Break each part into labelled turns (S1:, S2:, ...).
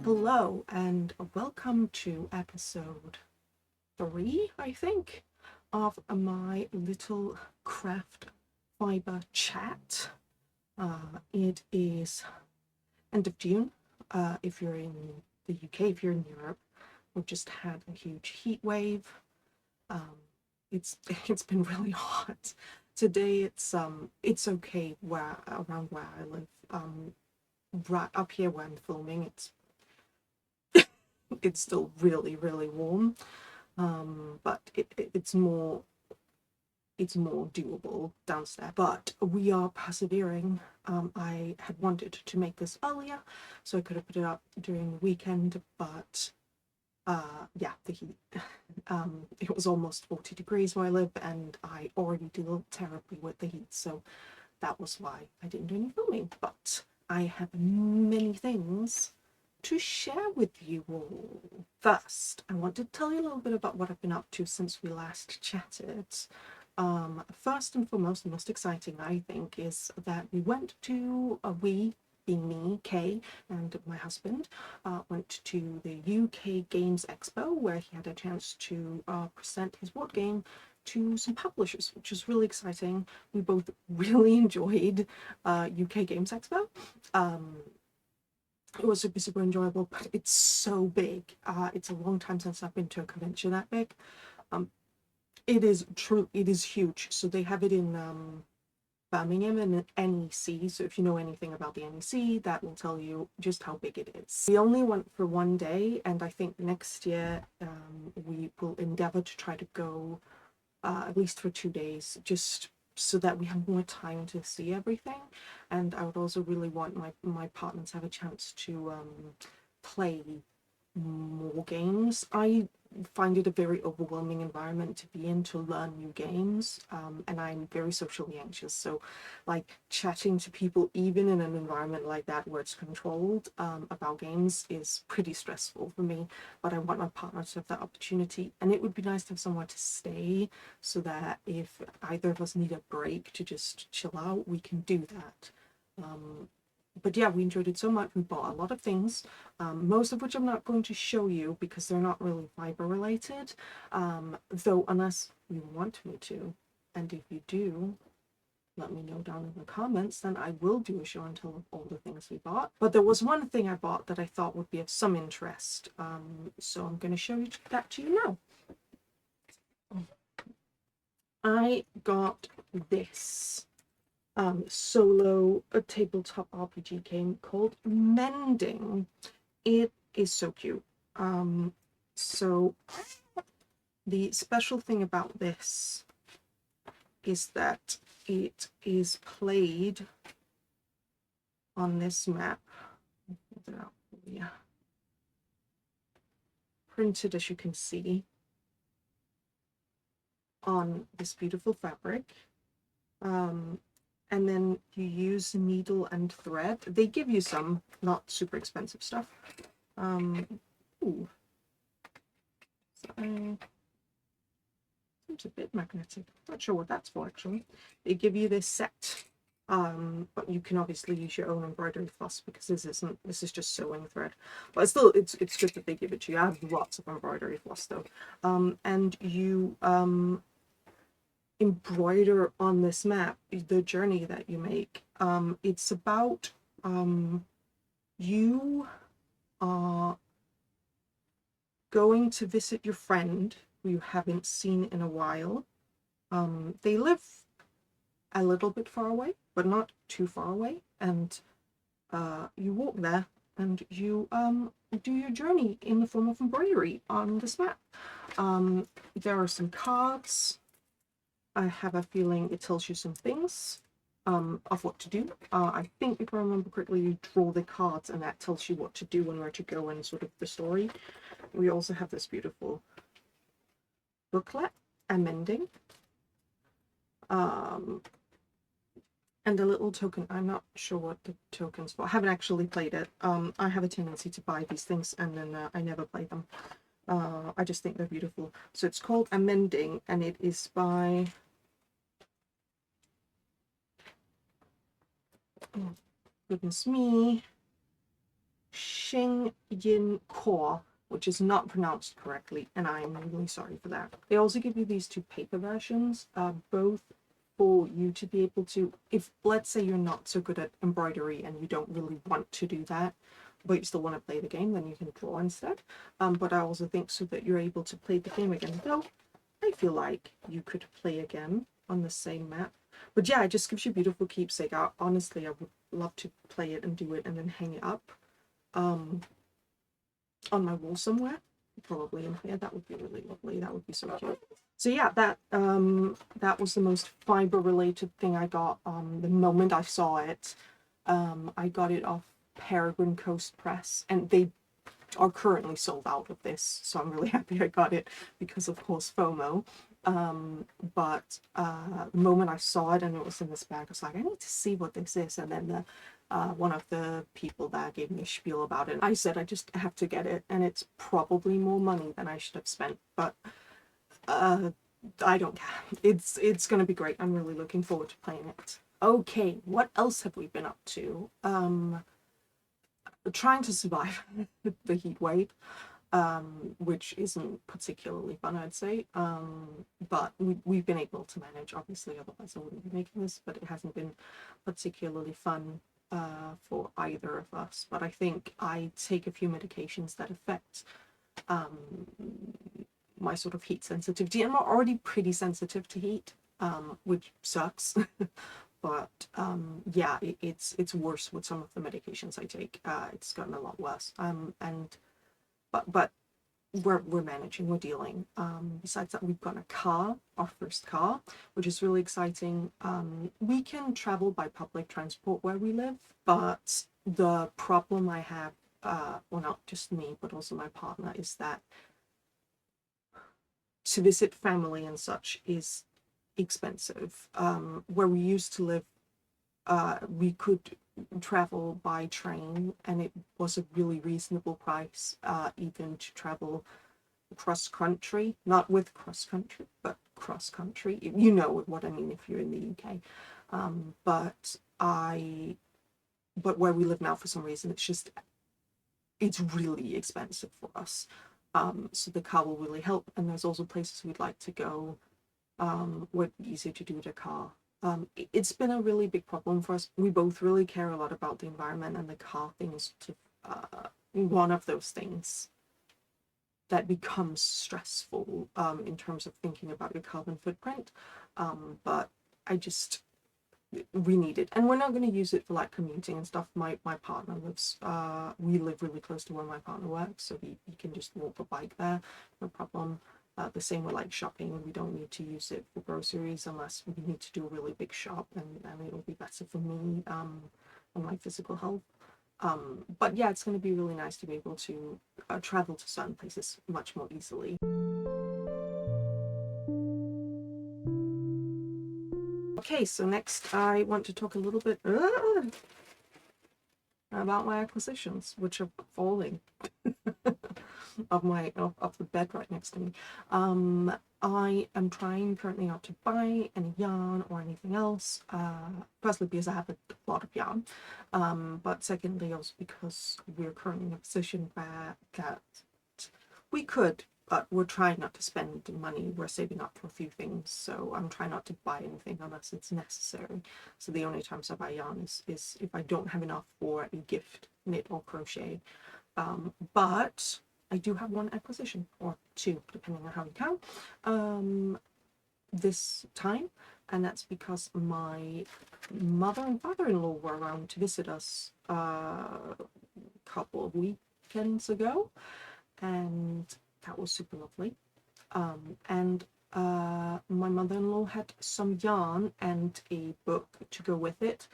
S1: Hello and welcome to episode 3, I think, of my little craft fibre chat. It is end of June. If you're in the UK, if you're in Europe, we've just had a huge heat wave. It's been really hot. Today it's okay around where I live. Right up here where I'm filming, it's still really warm, but it's more doable downstairs. But we are persevering. I had wanted to make this earlier so I could have put it up during the weekend, but yeah, the heat. It was almost 40 degrees where I live, and I already deal terribly with the heat, so that was why I didn't do any filming. But I have many things to share with you all. First, I want to tell you a little bit about what I've been up to since we last chatted. First and foremost, the most exciting, I think, is that we went to being me, Kay, and my husband, went to the UK Games Expo, where he had a chance to present his board game to some publishers, which was really exciting. We both really enjoyed UK Games Expo. It was super enjoyable, but it's so big. It's a long time since I've been to a convention that big. It is huge. So they have it in Birmingham and NEC. So if you know anything about the NEC, that will tell you just how big it is. We only went for one day, and I think next year we will endeavor to try to go at least for 2 days, just so that we have more time to see everything. And I would also really want my partner to have a chance to play more games. I find it a very overwhelming environment to be in, to learn new games, and I'm very socially anxious, so like chatting to people even in an environment like that where it's controlled about games is pretty stressful for me. But I want my partner to have that opportunity, and it would be nice to have somewhere to stay so that if either of us need a break to just chill out, we can do that. But yeah, we enjoyed it so much. We bought a lot of things, most of which I'm not going to show you because they're not really fiber related, though unless you want me to. And if you do, let me know down in the comments, then I will do a show and tell of all the things we bought. But there was one thing I bought that I thought would be of some interest, so I'm going to show you that to you now. I got this solo tabletop RPG game called Mending. It is so cute. So the special thing about this is that it is played on this map. Yeah. Printed, as you can see, on this beautiful fabric. And then you use needle and thread. They give you some not super expensive stuff. Ooh. So, it's a bit magnetic. Not sure what that's for actually. They give you this set, but you can obviously use your own embroidery floss because this is just sewing thread. But still, it's good that they give it to you. I have lots of embroidery floss though, and you embroider on this map the journey that you make. It's about you are going to visit your friend who you haven't seen in a while. They live a little bit far away, but not too far away, and you walk there and you do your journey in the form of embroidery on this map. There are some cards. I have a feeling it tells you some things of what to do. I think, if I remember correctly, you draw the cards and that tells you what to do and where to go and sort of the story. We also have this beautiful booklet, Amending, and a little token. I'm not sure what the token's for. I haven't actually played it. I have a tendency to buy these things and then I never play them. I just think they're beautiful. So it's called Amending, and it is by... Oh, goodness me. Ching Yin Core, which is not pronounced correctly, and I'm really sorry for that. They also give you these two paper versions, both for you to be able to, if let's say you're not so good at embroidery and you don't really want to do that, but you still want to play the game, then you can draw instead. But I also think so that you're able to play the game again. Though I feel like you could play again on the same map. But yeah, it just gives you a beautiful keepsake. Honestly, I would love to play it and do it and then hang it up on my wall somewhere. Probably in here. That would be really lovely. That would be so cute. So yeah, that was the most fiber related thing I got the moment I saw it. I got it off Peregrine Coast Press, and they are currently sold out of this, so I'm really happy I got it because of course FOMO. But the moment I saw it and it was in this bag, I was like, I need to see what this is. And then one of the people there gave me a spiel about it. I said I just have to get it, and it's probably more money than I should have spent, but I don't care. It's gonna be great. I'm really looking forward to playing it. Okay, what else have we been up to? Trying to survive the heat wave, which isn't particularly fun, I'd say, but we've been able to manage. Obviously, otherwise I wouldn't be making this, but it hasn't been particularly fun for either of us. But I think I take a few medications that affect my sort of heat sensitivity. I'm already pretty sensitive to heat, which sucks. But yeah, it's worse with some of the medications I take. It's gotten a lot worse. But we're managing, we're dealing. Besides that, we've got a car, our first car, which is really exciting. We can travel by public transport where we live, but the problem I have, well, not just me, but also my partner, is that to visit family and such is expensive. Where we used to live, we could travel by train, and it was a really reasonable price, even to travel cross country, not with cross country, but cross country. You know what I mean if you're in the UK. But where we live now, for some reason, it's really expensive for us. So the car will really help, and there's also places we'd like to go where it's easier to do with a car. It's been a really big problem for us. We both really care a lot about the environment, and the car thing is sort of one of those things that becomes stressful in terms of thinking about your carbon footprint. But we need it, and we're not going to use it for like commuting and stuff. My partner lives, we live really close to where my partner works, so he can just walk or bike there, no problem. The same with like shopping. We don't need to use it for groceries unless we need to do a really big shop, and it'll be better for me and my physical health. But yeah, it's going to be really nice to be able to travel to certain places much more easily. Okay, so next I want to talk a little bit about my acquisitions, which are falling of the bed right next to me. I am trying currently not to buy any yarn or anything else. Firstly, because I have a lot of yarn, but secondly, also because we're currently in a position where that we could, but we're trying not to spend money. We're saving up for a few things, so I'm trying not to buy anything unless it's necessary. So the only times I buy yarn is if I don't have enough for a gift, knit or crochet. But I do have one acquisition, or two, depending on how you count, this time, and that's because my mother and father-in-law were around to visit us a couple of weekends ago, and that was super lovely. And my mother-in-law had some yarn and a book to go with it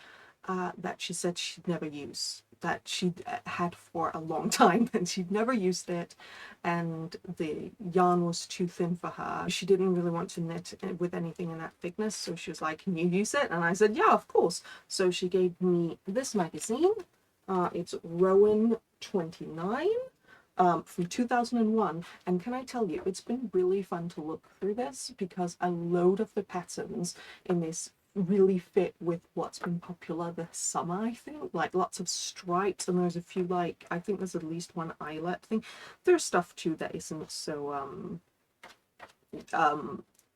S1: that she said she'd never use, that she'd had for a long time, and she'd never used it, and the yarn was too thin for her. She didn't really want to knit with anything in that thickness, so she was like, can you use it? And I said, yeah, of course. So she gave me this magazine. It's Rowan 29. From 2001, and can I tell you, it's been really fun to look through this, because a load of the patterns in this really fit with what's been popular this summer, I think. Like lots of stripes, and there's a few, like, I think there's at least one eyelet thing. There's stuff too that isn't so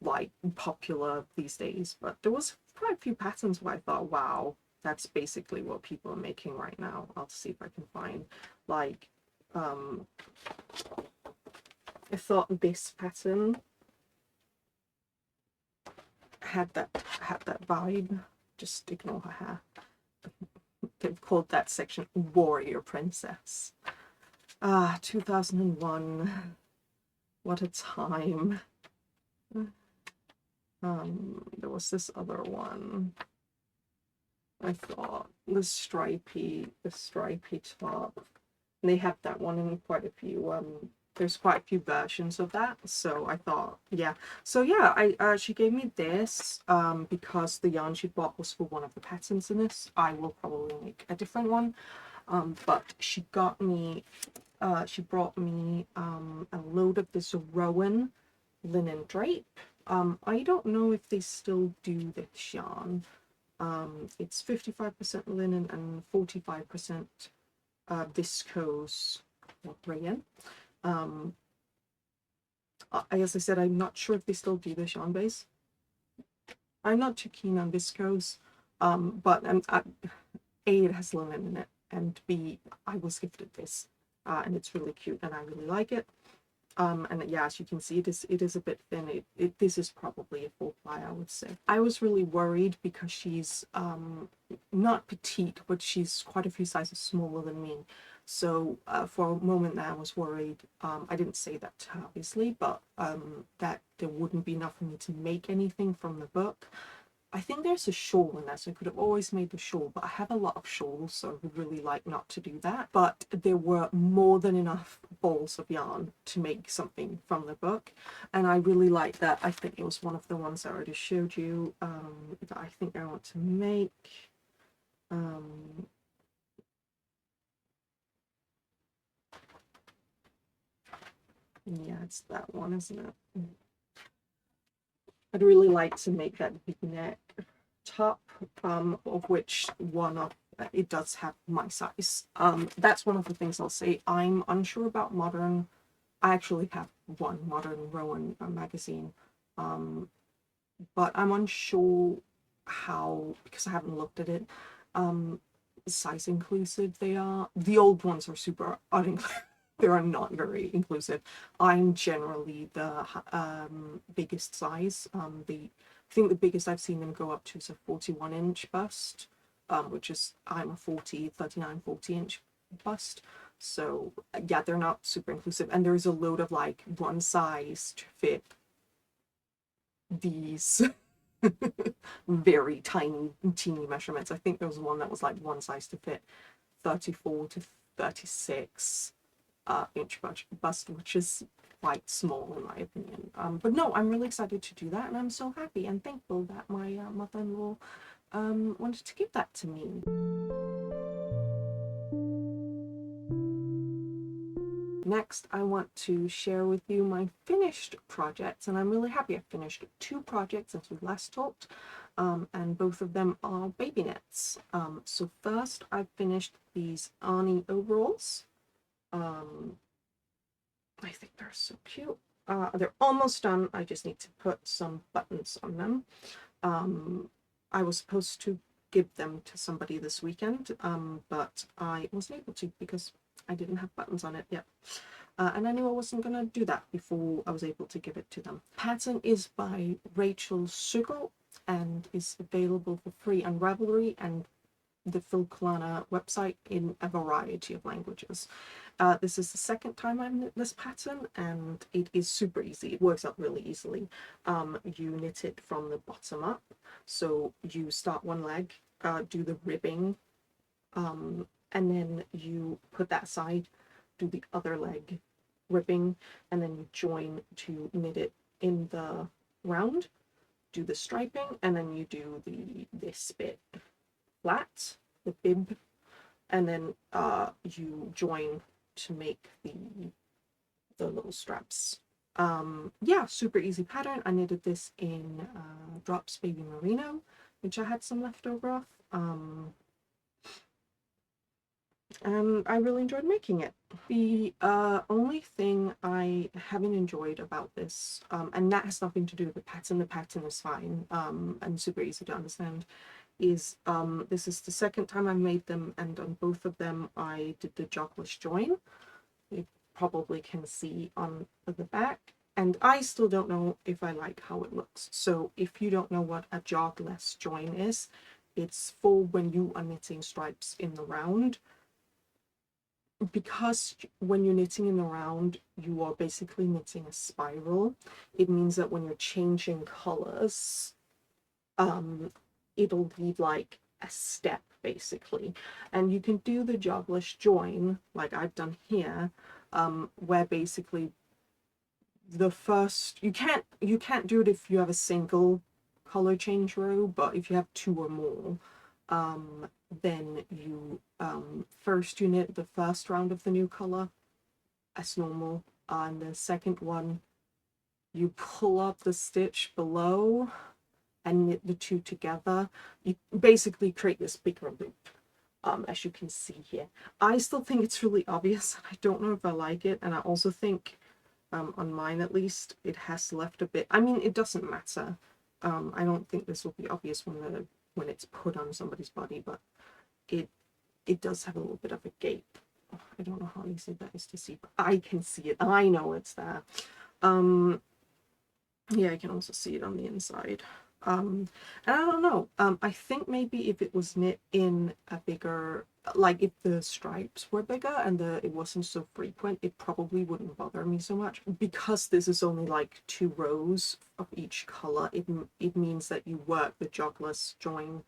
S1: like popular these days, but there was quite a few patterns where I thought, wow, that's basically what people are making right now. I'll see if I can find, like, I thought this pattern had that vibe. Just ignore her hair. They've called that section Warrior Princess. 2001. What a time. There was this other one. I thought the stripy top. And they have that one in quite a few. There's quite a few versions of that. So I thought, yeah. So yeah, she gave me this because the yarn she bought was for one of the patterns in this. I will probably make a different one. But she got me. She brought me a load of this Rowan linen drape. I don't know if they still do this yarn. It's 55% linen and 45% viscose or rayon. As I said, I'm not sure if they still do this yarn base. I'm not too keen on viscose, but A, it has linen in it, and B, I was gifted this, and it's really cute and I really like it. And yeah, as you can see, it is a bit thin. This is probably a full ply, I would say. I was really worried because she's not petite, but she's quite a few sizes smaller than me. So for a moment there, I was worried. I didn't say that to her, obviously, but that there wouldn't be enough for me to make anything from the book. I think there's a shawl in there, so I could have always made the shawl, but I have a lot of shawls, so I would really like not to do that. But there were more than enough balls of yarn to make something from the book, and I really like that. I think it was one of the ones I already showed you that I think I want to make. Yeah, it's that one, isn't it? I'd really like to make that big neck top, of which one of it does have my size. That's one of the things I'll say. I'm unsure about modern. I actually have one modern Rowan magazine, but I'm unsure how, because I haven't looked at it, size inclusive they are. The old ones are super uninclusive. They are not very inclusive. I'm generally the biggest size. I think the biggest I've seen them go up to is a 41-inch bust, which is, I'm a 40-inch bust. So yeah, they're not super inclusive. And there's a load of like one size to fit these very tiny, teeny measurements. I think there was one that was like one size to fit 34 to 36 inch bust, which is quite small in my opinion. But no, I'm really excited to do that, and I'm so happy and thankful that my mother-in-law wanted to give that to me. Next, I want to share with you my finished projects, and I'm really happy I finished 2 projects since we last talked, and both of them are baby knits. So first, I finished these Arni overalls. I think they're so cute. They're almost done. I just need to put some buttons on them. I was supposed to give them to somebody this weekend, but I wasn't able to because I didn't have buttons on it yet. And I knew I wasn't going to do that before I was able to give it to them. Pattern is by Rachel Søgaard and is available for free on Ravelry and the Folklore website in a variety of languages. This is the second time I've knit this pattern, and it is super easy. It works out really easily. You knit it from the bottom up. So you start one leg, do the ribbing, and then you put that side, do the other leg ribbing, and then you join to knit it in the round, do the striping, and then you do this bit flat, the bib, and then you join to make the little straps. Yeah, super easy pattern. I knitted this in Drops Baby Merino, which I had some leftover of. And I really enjoyed making it. The only thing I haven't enjoyed about this, and that has nothing to do with the pattern is fine, and super easy to understand, is this is the second time I made them, and on both of them I did the jogless join. You probably can see on the back, and I still don't know if I like how it looks. So if you don't know what a jogless join is, it's for when you are knitting stripes in the round. Because when you're knitting in the round, you are basically knitting a spiral. It means that when you're changing colors, it'll be like a step basically, and you can do the jogless join like I've done here, where basically the first, you can't do it if you have a single color change row, but if you have two or more, then you first you knit the first round of the new color as normal, and the second one you pull up the stitch below and knit the two together. You basically create this bigger loop, as you can see here. I still think it's really obvious. I don't know if I like it, and I also think on mine at least it has left a bit. I mean, it doesn't matter. I don't think this will be obvious when it's put on somebody's body, but it does have a little bit of a gape. I don't know how easy that is to see, but I can see it. I know it's there. Yeah, I can also see it on the inside. And I don't know. I think maybe if it was knit in a bigger, like if the stripes were bigger and it wasn't so frequent, it probably wouldn't bother me so much. Because this is only like 2 rows of each color, it means that you work the jogless join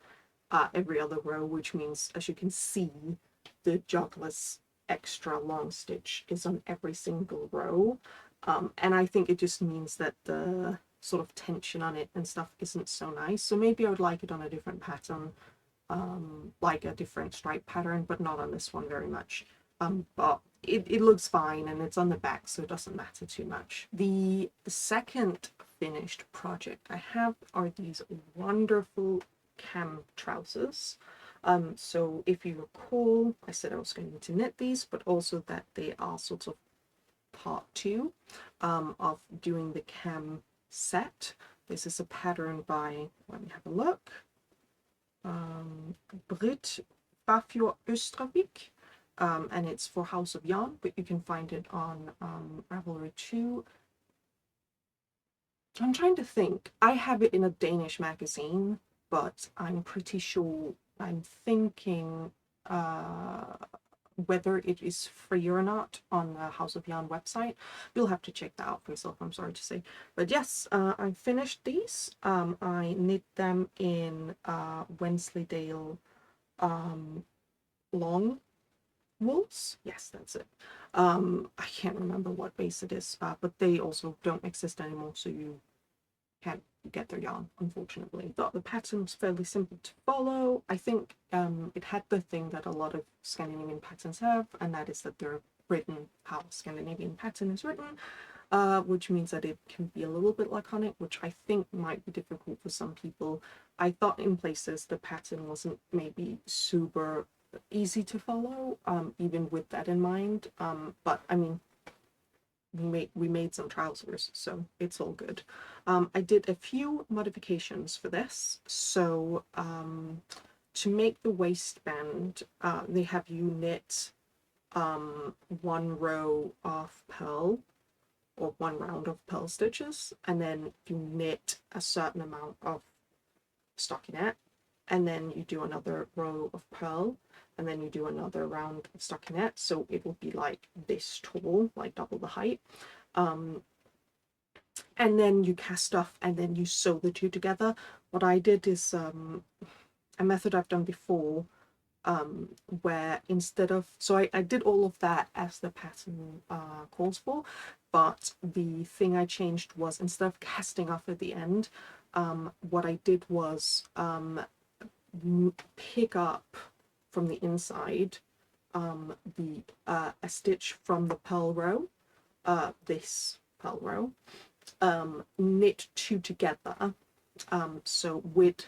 S1: every other row, which means, as you can see, the jogless extra long stitch is on every single row. And I think it just means that the sort of tension on it and stuff isn't so nice. So maybe I would like it on a different pattern, like a different stripe pattern, but not on this one very much. But it looks fine, and it's on the back, so it doesn't matter too much. The second finished project I have are these wonderful cam trousers. So if you recall, I said I was going to knit these, but also that they are sort of part 2 of doing the cam set. This is a pattern by, let me have a look, Brit Frafjord Ørstavik, and it's for House of Yarn, but you can find it on Ravelry too. I'm trying to think. I have it in a Danish magazine, but I'm pretty sure, I'm thinking whether it is free or not on the House of Yarn website. You'll have to check that out for yourself, I'm sorry to say. But yes, I finished these. I knit them in Wensleydale long wools. Yes, that's it. I can't remember what base it is, but they also don't exist anymore, so you can't get their yarn, unfortunately. But the pattern's fairly simple to follow. I think it had the thing that a lot of Scandinavian patterns have, and that is that they're written how a Scandinavian pattern is written, which means that it can be a little bit laconic, which I think might be difficult for some people. I thought in places the pattern wasn't maybe super easy to follow, even with that in mind, but I mean, we made some trousers, so it's all good. I did a few modifications for this. So to make the waistband, they have you knit 1 row of pearl, or 1 round of pearl stitches, and then you knit a certain amount of stockinette, and then you do another row of pearl, and then you do another round of stockinette, so it will be like this tall, like double the height. And then you cast off, and then you sew the two together. What I did is a method I've done before, where instead of, so I did all of that as the pattern calls for, but the thing I changed was, instead of casting off at the end, what I did was pick up from the inside a stitch from the pearl row, this pearl row, knit 2 together, so with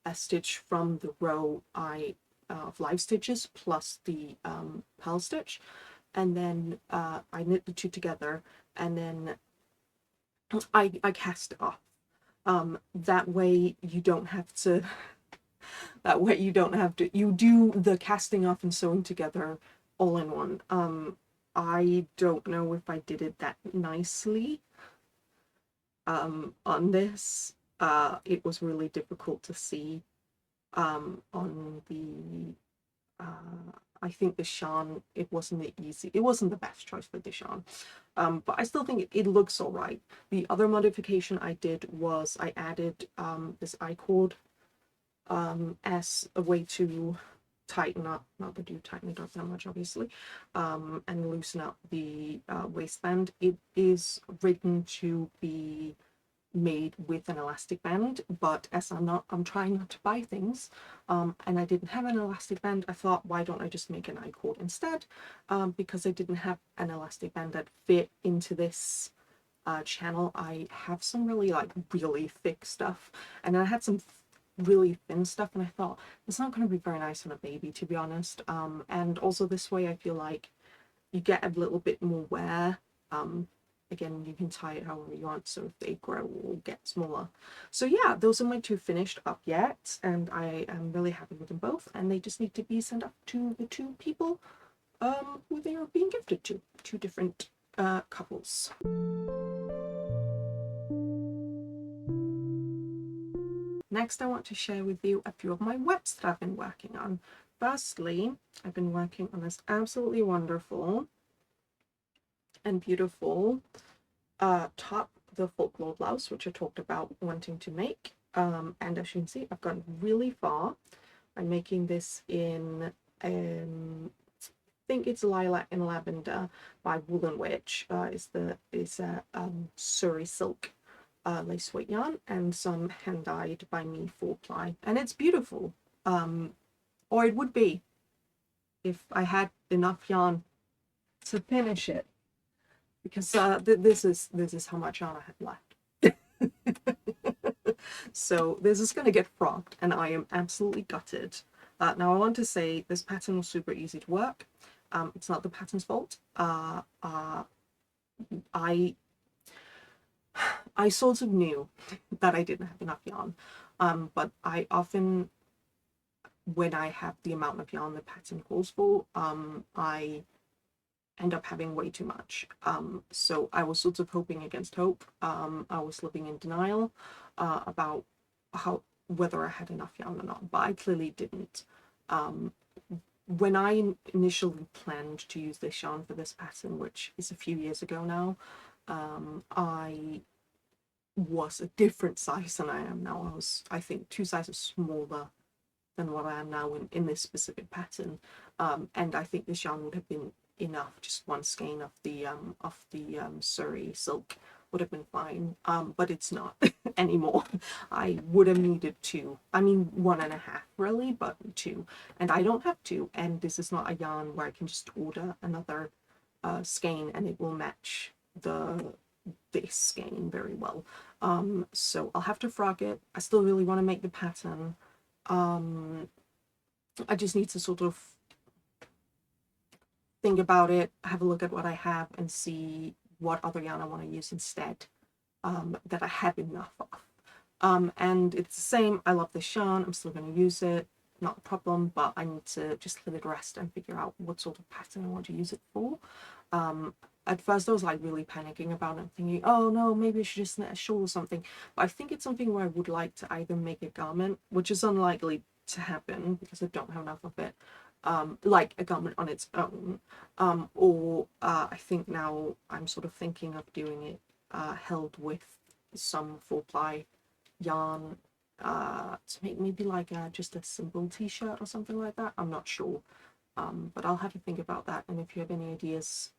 S1: a stitch from the row of live stitches plus the purl stitch, and then I knit the two together, and then I cast it off. That way you don't have to you do the casting off and sewing together all in one. I don't know if I did it that nicely on this. It was really difficult to see on the I think the Shan, it wasn't the best choice for the Shan, but I still think it looks all right. The other modification I did was I added this I-cord as a way to tighten up, not that you tighten it up that much obviously, and loosen up the waistband. It is written to be made with an elastic band, but as I'm trying not to buy things, and I didn't have an elastic band, I thought, why don't I just make an I-cord instead, because I didn't have an elastic band that fit into this channel. I have some really thick stuff, and then I had some really thin stuff, and I thought it's not going to be very nice on a baby, to be honest. And also this way I feel like you get a little bit more wear. Again, you can tie it however you want, so if they grow or get smaller. So yeah, those are my two finished up yet, and I am really happy with them both, and they just need to be sent up to the two people who they are being gifted to, two different couples. Next, I want to share with you a few of my webs that I've been working on. Firstly, I've been working on this absolutely wonderful and beautiful top, the Folklore blouse, which I talked about wanting to make. And as you can see, I've gone really far. I'm making this in, I think it's Lilac and Lavender by Woollen, which is a Suri silk lace weight yarn, and some hand dyed by me 4-ply, and it's beautiful, or it would be if I had enough yarn to finish it, because this is how much yarn I had left. So this is going to get frogged, and I am absolutely gutted. Now I want to say this pattern was super easy to work. It's not the pattern's fault. I sort of knew that I didn't have enough yarn, but I often, when I have the amount of yarn the pattern calls for, I end up having way too much. So I was sort of hoping against hope. I was living in denial about whether I had enough yarn or not, but I clearly didn't. When I initially planned to use this yarn for this pattern, which is a few years ago now, I was a different size than I am now. I was, I think, 2 sizes smaller than what I am now in this specific pattern, and I think this yarn would have been enough. Just one skein of the Suri silk would have been fine, but it's not anymore. I would have needed 2. I mean 1.5 really, but 2, and I don't have 2, and this is not a yarn where I can just order another skein and it will match this skein very well. So I'll have to frog it. I still really want to make the pattern. I just need to sort of think about it, have a look at what I have, and see what other yarn I want to use instead, that I have enough of. And it's the same, I love this yarn, I'm still going to use it, not a problem, but I need to just let it rest and figure out what sort of pattern I want to use it for. At first I was like really panicking about it, thinking, oh no, maybe I should just knit a shawl or something, but I think it's something where I would like to either make a garment, which is unlikely to happen because I don't have enough of it, like a garment on its own, or I think now I'm sort of thinking of doing it held with some 4-ply yarn to make maybe like just a simple t-shirt or something like that. I'm not sure, but I'll have to think about that, and if you have any ideas,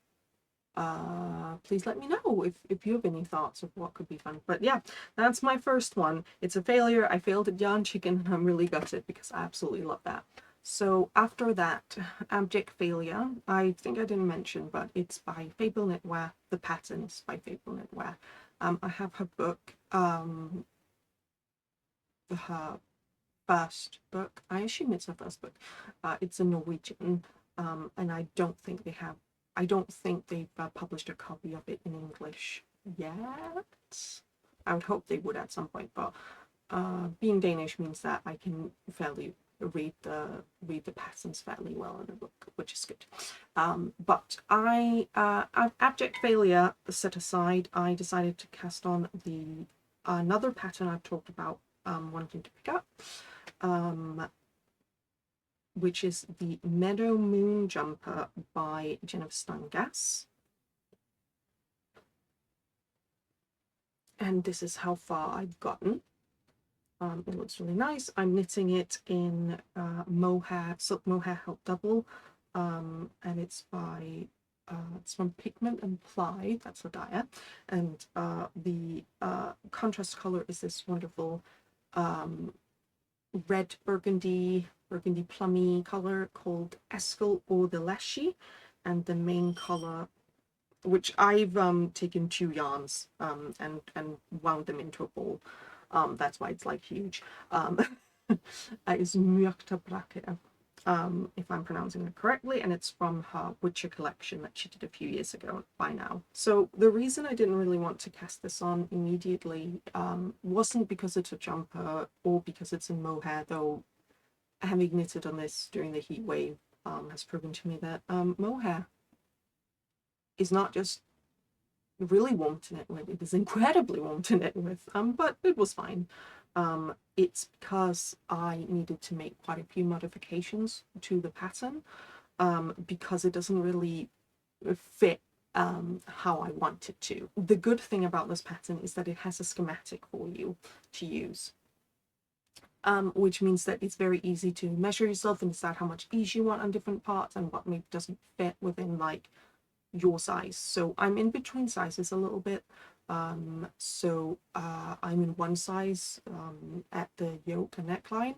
S1: please let me know if you have any thoughts of what could be fun. But yeah, that's my first one. It's a failure. I failed at Yarn Chicken, and I'm really gutted because I absolutely love that. So after that abject failure, I think I didn't mention, but it's by Fabel Knitwear. The pattern is by Fabel Knitwear. I have her book, her first book. I assume it's her first book. It's a Norwegian, and I don't think they've published a copy of it in English yet. I would hope they would at some point, but being Danish means that I can fairly read the patterns fairly well in the book, which is good. But abject failure set aside, I decided to cast on another pattern I've talked about wanting to pick up, which is the Meadow Moon Jumper by Jennifer Steingass. And this is how far I've gotten. It looks really nice. I'm knitting it in Mohair, Silk Mohair Help Double, and it's from Pigment and Ply, that's the dyer, and the contrast color is this wonderful red burgundy plummy color called Eskel or the Leshy, and the main color, which I've taken 2 yarns and wound them into a ball. That's why it's like huge. Is Mjölkbrakke, if I'm pronouncing it correctly, and it's from her Wytch collection that she did a few years ago by now. So the reason I didn't really want to cast this on immediately wasn't because it's a jumper or because it's in mohair, though having knitted on this during the heat wave has proven to me that mohair is not just really warm to knit with, it is incredibly warm to knit with, but it was fine. It's because I needed to make quite a few modifications to the pattern because it doesn't really fit how I want it to. The good thing about this pattern is that it has a schematic for you to use, which means that it's very easy to measure yourself and decide how much ease you want on different parts and what maybe doesn't fit within like your size. So I'm in between sizes a little bit. So I'm in one size at the yoke and neckline,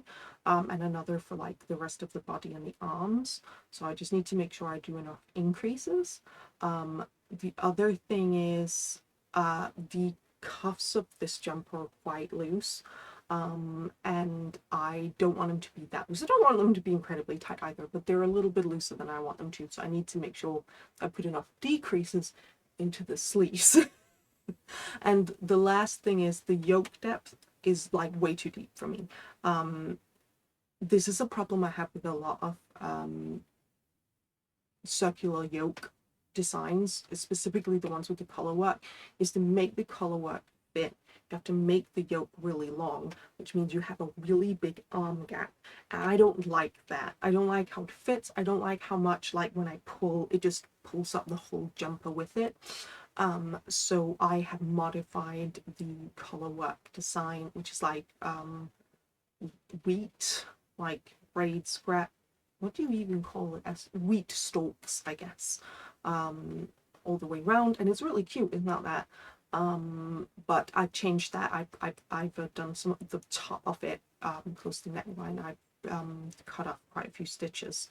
S1: and another for like the rest of the body and the arms. So I just need to make sure I do enough increases. The other thing is the cuffs of this jumper are quite loose. And I don't want them to be that loose. I don't want them to be incredibly tight either, but they're a little bit looser than I want them to, so I need to make sure I put enough decreases into the sleeves. And the last thing is the yoke depth is like way too deep for me. This is a problem I have with a lot of circular yoke designs, specifically the ones with the collar work, is to make the collar work fit. You have to make the yoke really long, which means you have a really big arm gap, and I don't like that. I don't like how it fits. I don't like how much, like, when I pull, it just pulls up the whole jumper with it. So I have modified the collar work design, which is like wheat, like braid scrap, what do you even call it, as wheat stalks, I guess, all the way around, and it's really cute, it's not that. But I've changed that. I've done some of the top of it close to the neckline. I've cut off quite a few stitches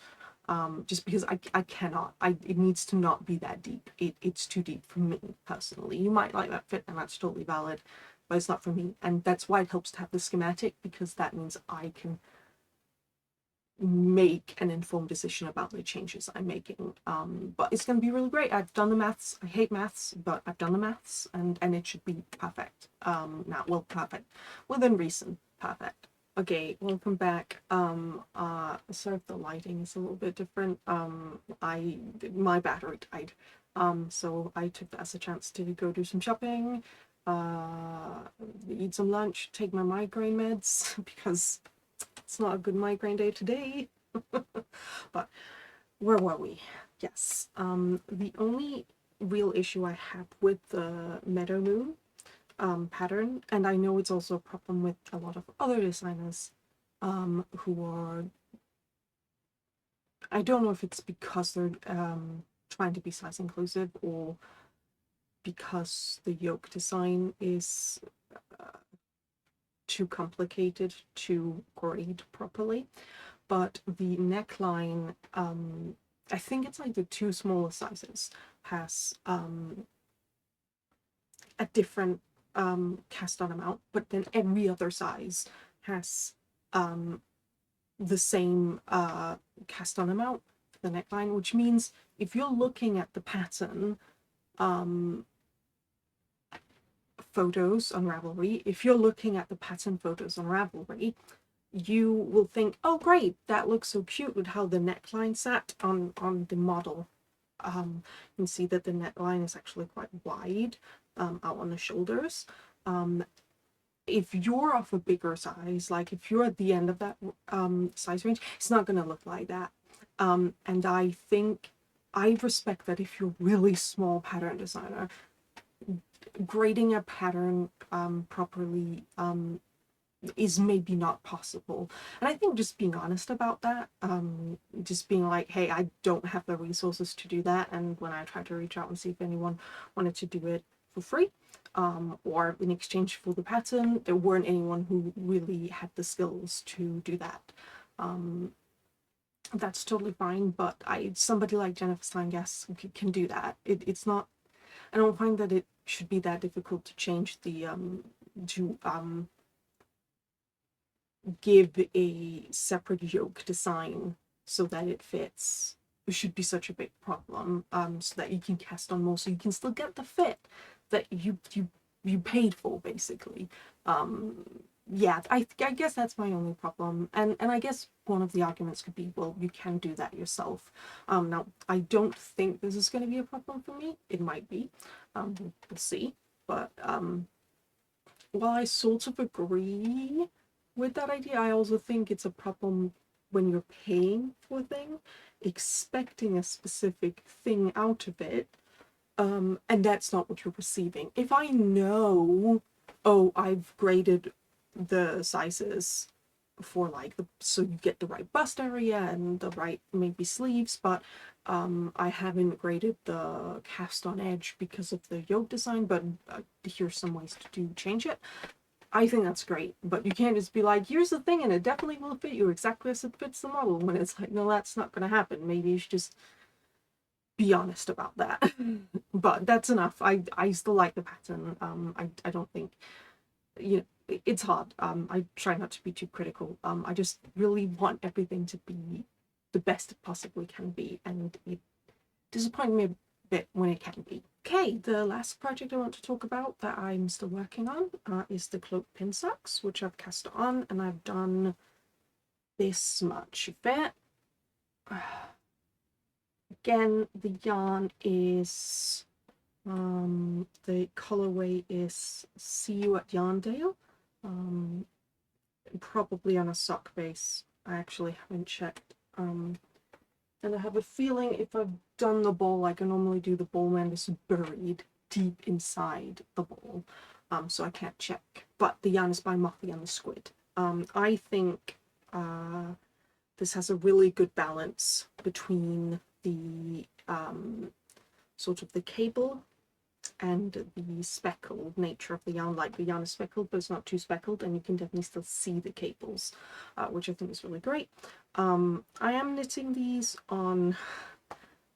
S1: just because I cannot. It needs to not be that deep. It's too deep for me personally. You might like that fit, and that's totally valid, but it's not for me. And that's why it helps to have the schematic, because that means I can make an informed decision about the changes I'm making. But it's going to be really great. I've done the maths. I hate maths, but I've done the maths, and it should be perfect. Now, well, perfect within reason. Perfect. Okay, welcome back. Sorry if the lighting is a little bit different. My battery died, so I took that as a chance to go do some shopping, eat some lunch, take my migraine meds because it's not a good migraine day today. But where were we? Yes. The only real issue I have with the Meadow Moon pattern, and I know it's also a problem with a lot of other designers who are, I don't know if it's because they're trying to be size inclusive or because the yoke design is too complicated to grade properly, but the neckline, I think it's like the 2 smaller sizes, has a different cast on amount, but then every other size has the same cast on amount for the neckline, which means if you're looking at the pattern photos on Ravelry, you will think, oh great, that looks so cute with how the neckline sat on the model. You can see that the neckline is actually quite wide out on the shoulders. If you're of a bigger size, like if you're at the end of that size range, it's not going to look like that. And I respect that if you're really small pattern designer, grading a pattern properly is maybe not possible. And I think just being honest about that, just being like, hey, I don't have the resources to do that, and when I tried to reach out and see if anyone wanted to do it for free or in exchange for the pattern, there weren't anyone who really had the skills to do that. That's totally fine, but somebody like Jennifer Steingass can do that. It's not, I don't find that it should be that difficult to change the give a separate yoke design so that it fits. It should be such a big problem, so that you can cast on more, so you can still get the fit that you paid for, basically. Yeah, I guess that's my only problem, and I guess one of the arguments could be, well, you can do that yourself. Now I don't think this is going to be a problem for me. It might be, we'll see, but while I sort of agree with that idea, I also think it's a problem when you're paying for a thing, expecting a specific thing out of it, and that's not what you're receiving. If I know, oh, I've graded the sizes for like so you get the right bust area and the right maybe sleeves, but I haven't graded the cast on edge because of the yoke design, but here's some ways to change it. I think that's great, but you can't just be like, here's the thing and it definitely will fit you exactly as it fits the model, when it's like, no, that's not going to happen. Maybe you should just be honest about that. But that's enough. I still like the pattern. I don't think, you know, it's hard. I try not to be too critical. I just really want everything to be the best it possibly can be, and it disappoints me a bit when it can be. Okay, the last project I want to talk about that I'm still working on is the Cloak pin socks, which I've cast on, and I've done this much of it. Again, the yarn is, the colorway is See You at Yarndale, probably on a sock base. I actually haven't checked. And I have a feeling if I've done the ball like I normally do, the ball end is buried deep inside the ball, so I can't check. But the yarn is by Motley and the Squid. I think this has a really good balance between the sort of the cable and the speckled nature of the yarn. Like, the yarn is speckled, but it's not too speckled, and you can definitely still see the cables, which I think is really great. I am knitting these on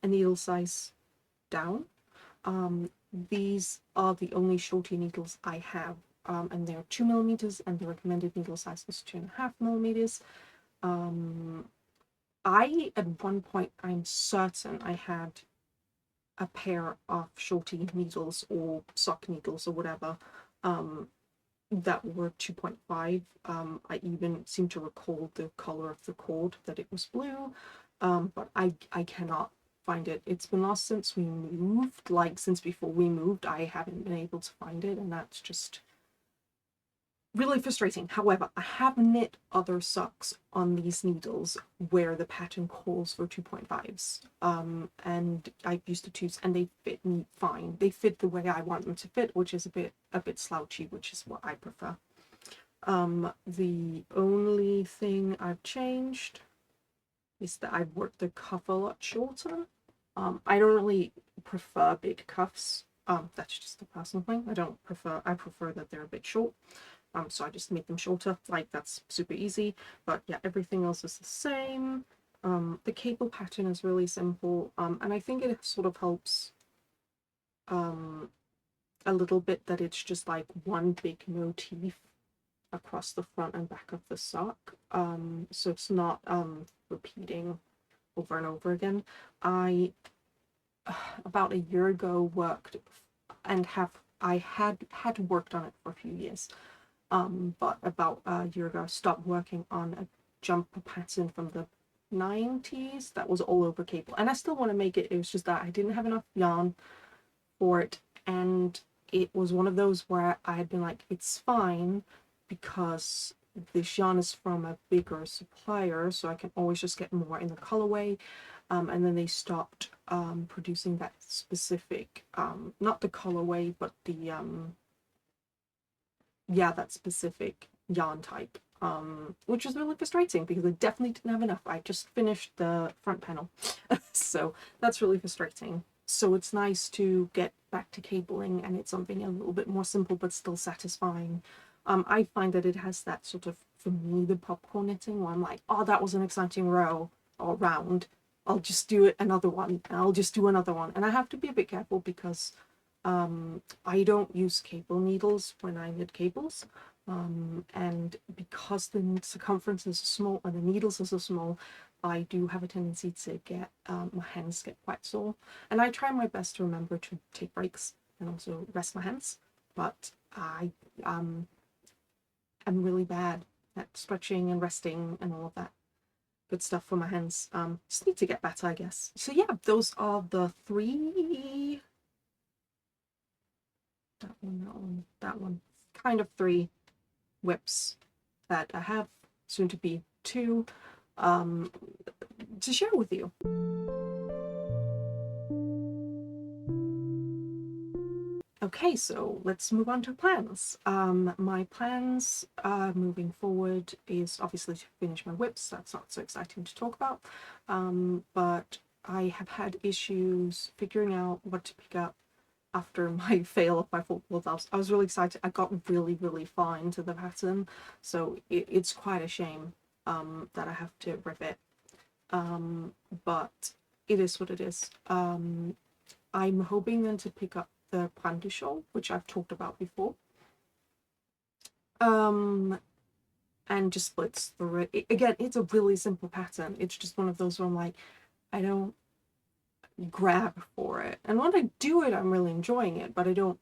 S1: a needle size down. These are the only shorty needles I have, and they're 2mm, and the recommended needle size is 2.5mm. At one point, I'm certain I had a pair of shorty needles or sock needles or whatever that were 2.5. I even seem to recall the color of the cord, that it was blue, but I cannot find it. It's been lost since we moved, like since before we moved. I haven't been able to find it, and that's just really frustrating. However, I have knit other socks on these needles where the pattern calls for 2.5s, and I've used the 2s, and they fit me fine. They fit the way I want them to fit, which is a bit slouchy, which is what I prefer. The only thing I've changed is that I've worked the cuff a lot shorter. I don't really prefer big cuffs. That's just a personal thing. I prefer that they're a bit short. So I just make them shorter. Like, that's super easy. But yeah, everything else is the same. The cable pattern is really simple, and I think it sort of helps a little bit that it's just like one big motif across the front and back of the sock, so it's not repeating over and over again. I about a year ago worked and had worked on it for a few years, but about a year ago I stopped working on a jumper pattern from the 90s that was all over cable, and I still want to make it. It was just that I didn't have enough yarn for it, and it was one of those where I had been like, it's fine because this yarn is from a bigger supplier, so I can always just get more in the colorway. And then they stopped producing that specific, not the colorway, but the that specific yarn type, which was really frustrating because I definitely didn't have enough. I just finished the front panel, so that's really frustrating. So it's nice to get back to cabling, and it's something a little bit more simple but still satisfying. I find that it has that sort of, for me, the popcorn knitting where I'm like, oh, that was an exciting row or round. I'll just do another one, and I'll just do another one. And I have to be a bit careful because I don't use cable needles when I knit cables. And because the circumference is so small and the needles are so small, I do have a tendency to get my hands get quite sore. And I try my best to remember to take breaks and also rest my hands, but I am really bad at stretching and resting and all of that good stuff for my hands. Just need to get better, I guess. So yeah, those are the three, that one, kind of three whips that I have, soon to be two, to share with you. Okay, so let's move on to plans. My plans moving forward is obviously to finish my whips. That's not so exciting to talk about, but I have had issues figuring out what to pick up after my fail of my Folklore gloves. I was really excited. I got really, really far into the pattern, so it's quite a shame that I have to rip it, but it is what it is. I'm hoping then to pick up the Shawl, which I've talked about before, and just splits through it. Again, it's a really simple pattern. It's just one of those where I'm like, I don't grab for it, and when I do it, I'm really enjoying it, but I don't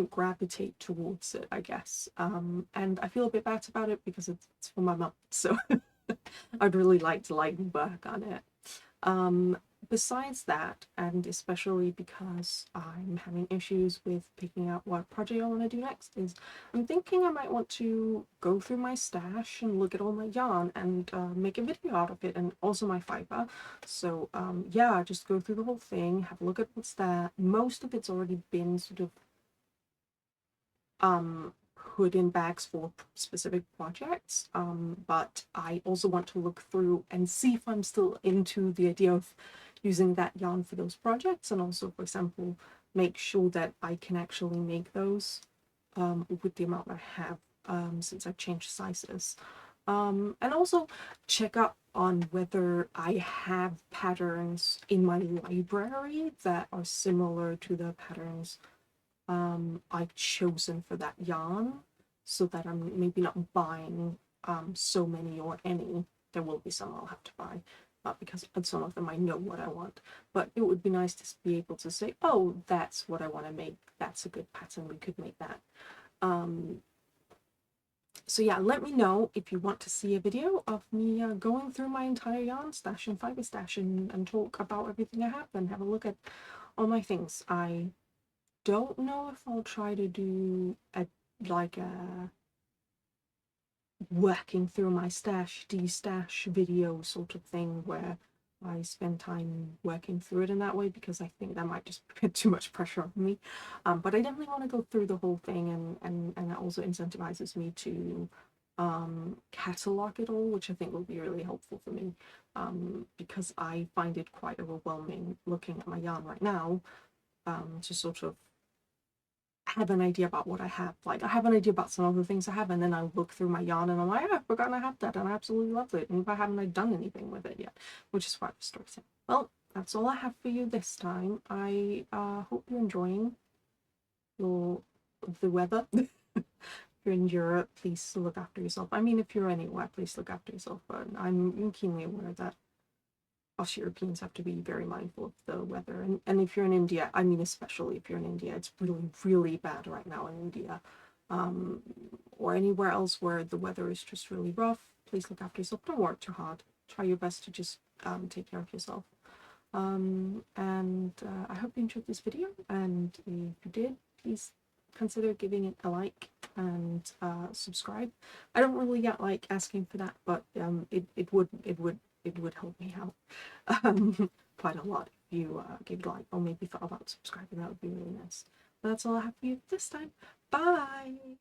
S1: gravitate towards it, I guess. And I feel a bit bad about it because it's for my mum, so I'd really like to work on it. Besides that, and especially because I'm having issues with picking out what project I want to do next, is I'm thinking I might want to go through my stash and look at all my yarn and make a video out of it, and also my fibre. So yeah, just go through the whole thing, have a look at what's there. Most of it's already been sort of put in bags for specific projects, but I also want to look through and see if I'm still into the idea of using that yarn for those projects, and also, for example, make sure that I can actually make those with the amount I have, since I've changed sizes, and also check up on whether I have patterns in my library that are similar to the patterns I've chosen for that yarn, so that I'm maybe not buying so many or any. There will be some I'll have to buy, because some of them I know what I want, but it would be nice to be able to say, oh, that's what I want to make, that's a good pattern, we could make that. So yeah, let me know if you want to see a video of me going through my entire yarn stash and fibre stash and talk about everything I have, and have a look at all my things. I don't know if I'll try to do a working through my stash, de-stash video sort of thing where I spend time working through it in that way, because I think that might just put too much pressure on me. But I definitely want to go through the whole thing, and that also incentivizes me to catalog it all, which I think will be really helpful for me, because I find it quite overwhelming looking at my yarn right now, to sort of have an idea about what I have. Like, I have an idea about some of the things I have, and then I look through my yarn and I'm like, oh, I've forgotten I have that, and I absolutely love it, and why haven't I done anything with it yet? Which is quite frustrating. Well, that's all I have for you this time. I hope you're enjoying the weather. If you're in Europe, please look after yourself. I mean, if you're anywhere, please look after yourself. But I'm keenly aware that us Europeans have to be very mindful of the weather. And if you're in India, I mean, especially if you're in India, it's really, really bad right now in India. Or anywhere else where the weather is just really rough, please look after yourself. Don't work too hard. Try your best to just take care of yourself. I hope you enjoyed this video, and if you did, please consider giving it a like and subscribe. I don't really get like asking for that, but it would help me out quite a lot if you gave it a like, or maybe thought about subscribing. That would be really nice. But that's all I have for you this time. Bye.